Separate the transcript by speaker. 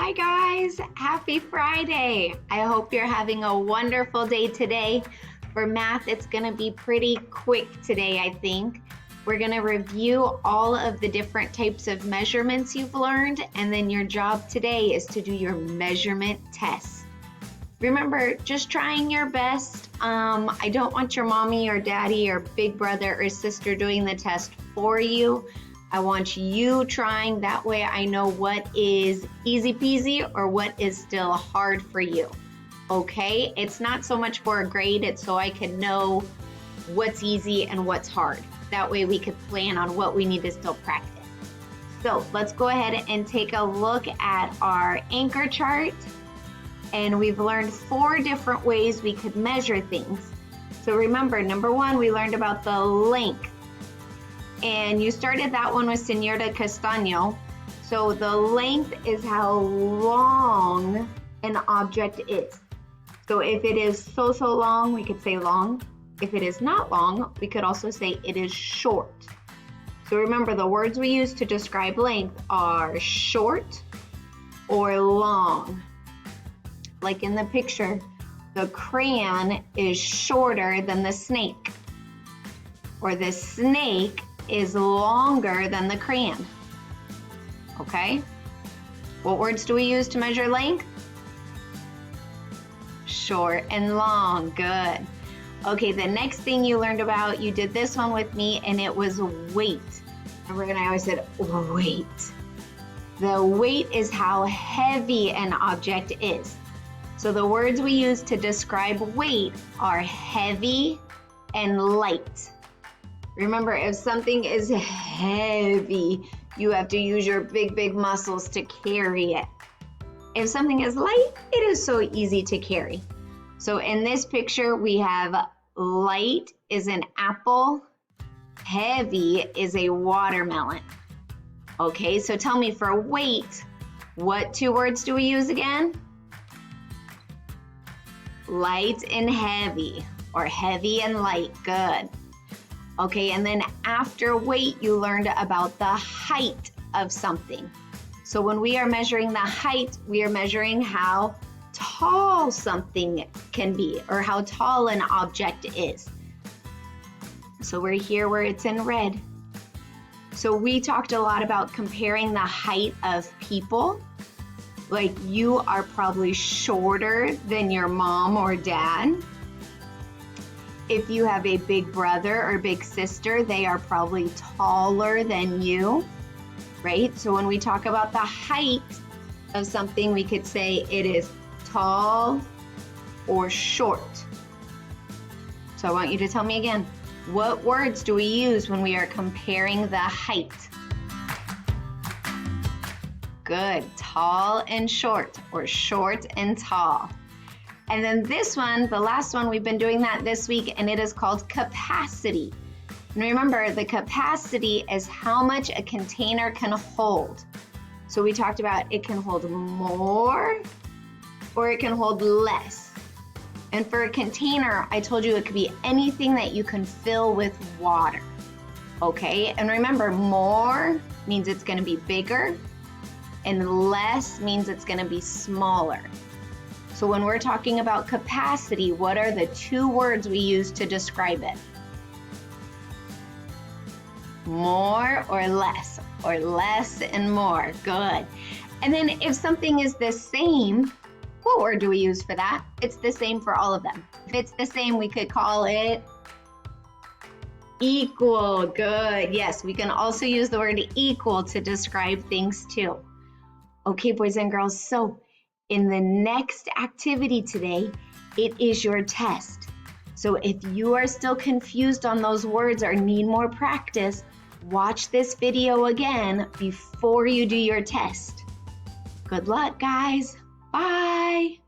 Speaker 1: Hi guys, happy Friday. I hope you're having a wonderful day today. For math, it's gonna be pretty quick today, I think. We're gonna review all of the different types of measurements you've learned, and then your job today is to do your measurement test. Remember, just trying your best. I don't want your mommy or daddy or big brother or sister doing the test for you. I want you trying, that way I know what is easy peasy or what is still hard for you, okay? It's not so much for a grade, it's so I can know what's easy and what's hard. That way we could plan on what we need to still practice. So let's go ahead and take a look at our anchor chart. And we've learned 4 different ways we could measure things. So remember, number 1, we learned about the length. And you started that one with Senora Castaño. So the length is how long an object is. So if it is so long, we could say long. If it is not long, we could also say it is short. So remember, the words we use to describe length are short or long. Like in the picture, the crayon is shorter than the snake, or the snake is longer than the crayon. Okay? What words do we use to measure length? Short and long. Good. Okay, the next thing you learned about, you did this one with me, and it was weight. Remember when I always said weight? The weight is how heavy an object is. So the words we use to describe weight are heavy and light. Remember, if something is heavy, you have to use your big muscles to carry it. If something is light, it is so easy to carry. So in this picture, we have light is an apple, heavy is a watermelon. Okay, so tell me, for weight, what 2 words do we use again? Light and heavy, or heavy and light. Good. Okay, and then after weight, you learned about the height of something. So when we are measuring the height, we are measuring how tall something can be, or how tall an object is. So we're here where it's in red. So we talked a lot about comparing the height of people. Like, you are probably shorter than your mom or dad. If you have a big brother or big sister, they are probably taller than you, right? So when we talk about the height of something, we could say it is tall or short. So I want you to tell me again, what words do we use when we are comparing the height? Good, tall and short, or short and tall. And then this one, the last one, we've been doing that this week, and it is called capacity. And remember, the capacity is how much a container can hold. So we talked about it can hold more or it can hold less. And for a container, I told you it could be anything that you can fill with water. Okay, and remember, more means it's going to be bigger, and less means it's going to be smaller. So when we're talking about capacity, what are the 2 words we use to describe it? More or less and more. Good. And then if something is the same, what word do we use for that? It's the same for all of them. If it's the same, we could call it equal. Good. Yes, we can also use the word equal to describe things too. Okay, boys and girls, so in the next activity today, it is your test. So if you are still confused on those words or need more practice, watch this video again before you do your test. Good luck, guys. Bye.